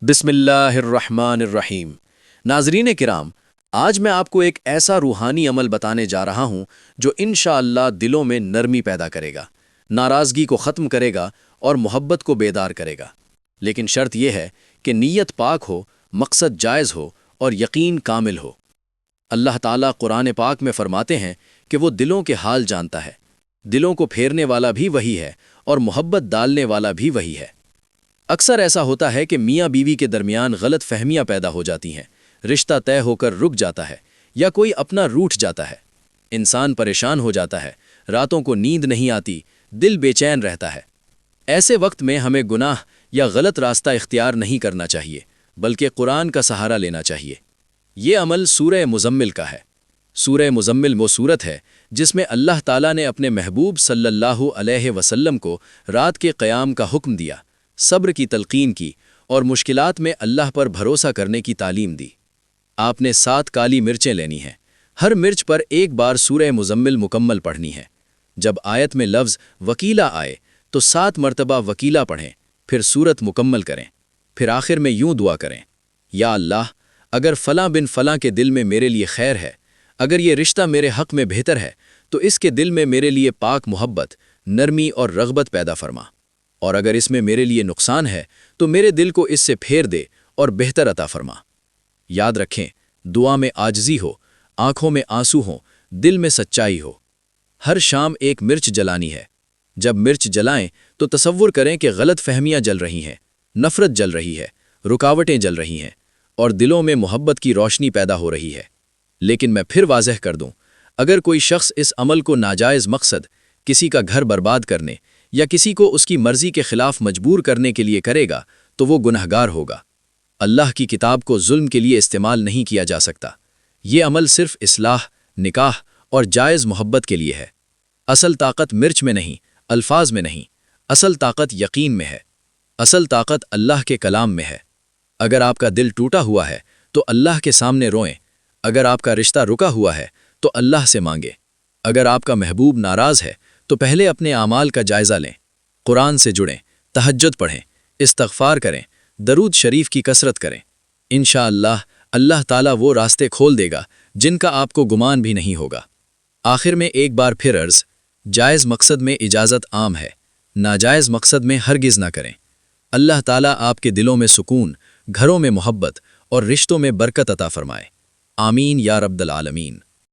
بسم اللہ الرحمن الرحیم۔ ناظرین کرام، آج میں آپ کو ایک ایسا روحانی عمل بتانے جا رہا ہوں جو انشاءاللہ دلوں میں نرمی پیدا کرے گا، ناراضگی کو ختم کرے گا اور محبت کو بیدار کرے گا۔ لیکن شرط یہ ہے کہ نیت پاک ہو، مقصد جائز ہو اور یقین کامل ہو۔ اللہ تعالیٰ قرآن پاک میں فرماتے ہیں کہ وہ دلوں کے حال جانتا ہے، دلوں کو پھیرنے والا بھی وہی ہے اور محبت ڈالنے والا بھی وہی ہے۔ اکثر ایسا ہوتا ہے کہ میاں بیوی کے درمیان غلط فہمیاں پیدا ہو جاتی ہیں، رشتہ طے ہو کر رک جاتا ہے یا کوئی اپنا روٹھ جاتا ہے۔ انسان پریشان ہو جاتا ہے، راتوں کو نیند نہیں آتی، دل بے چین رہتا ہے۔ ایسے وقت میں ہمیں گناہ یا غلط راستہ اختیار نہیں کرنا چاہیے، بلکہ قرآن کا سہارا لینا چاہیے۔ یہ عمل سورہ مزمل کا ہے۔ سورہ مزمل وہ سورت ہے جس میں اللہ تعالیٰ نے اپنے محبوب صلی اللہ علیہ وسلم کو رات کے قیام کا حکم دیا، صبر کی تلقین کی اور مشکلات میں اللہ پر بھروسہ کرنے کی تعلیم دی۔ آپ نے 7 کالی مرچیں لینی ہیں، ہر مرچ پر ایک بار سورہ مزمل مکمل پڑھنی ہے۔ جب آیت میں لفظ وکیلا آئے تو 7 مرتبہ وکیلا پڑھیں، پھر سورت مکمل کریں، پھر آخر میں یوں دعا کریں: یا اللہ، اگر فلاں بن فلاں کے دل میں میرے لیے خیر ہے، اگر یہ رشتہ میرے حق میں بہتر ہے تو اس کے دل میں میرے لیے پاک محبت، نرمی اور رغبت پیدا فرما، اور اگر اس میں میرے لیے نقصان ہے تو میرے دل کو اس سے پھیر دے اور بہتر عطا فرما۔ یاد رکھیں، دعا میں عاجزی ہو، آنکھوں میں آنسو ہوں، دل میں سچائی ہو۔ ہر شام ایک مرچ جلانی ہے۔ جب مرچ جلائیں تو تصور کریں کہ غلط فہمیاں جل رہی ہیں، نفرت جل رہی ہے، رکاوٹیں جل رہی ہیں اور دلوں میں محبت کی روشنی پیدا ہو رہی ہے۔ لیکن میں پھر واضح کر دوں، اگر کوئی شخص اس عمل کو ناجائز مقصد، کسی کا گھر برباد کرنے یا کسی کو اس کی مرضی کے خلاف مجبور کرنے کے لیے کرے گا تو وہ گنہگار ہوگا۔ اللہ کی کتاب کو ظلم کے لیے استعمال نہیں کیا جا سکتا۔ یہ عمل صرف اصلاح، نکاح اور جائز محبت کے لیے ہے۔ اصل طاقت مرچ میں نہیں، الفاظ میں نہیں، اصل طاقت یقین میں ہے، اصل طاقت اللہ کے کلام میں ہے۔ اگر آپ کا دل ٹوٹا ہوا ہے تو اللہ کے سامنے روئیں، اگر آپ کا رشتہ رکا ہوا ہے تو اللہ سے مانگیں، اگر آپ کا محبوب ناراض ہے تو پہلے اپنے اعمال کا جائزہ لیں، قرآن سے جڑیں، تہجد پڑھیں، استغفار کریں، درود شریف کی کثرت کریں۔ انشاءاللہ اللہ تعالیٰ وہ راستے کھول دے گا جن کا آپ کو گمان بھی نہیں ہوگا۔ آخر میں ایک بار پھر عرض، جائز مقصد میں اجازت عام ہے، ناجائز مقصد میں ہرگز نہ کریں۔ اللہ تعالیٰ آپ کے دلوں میں سکون، گھروں میں محبت اور رشتوں میں برکت عطا فرمائے۔ آمین یا رب العالمین۔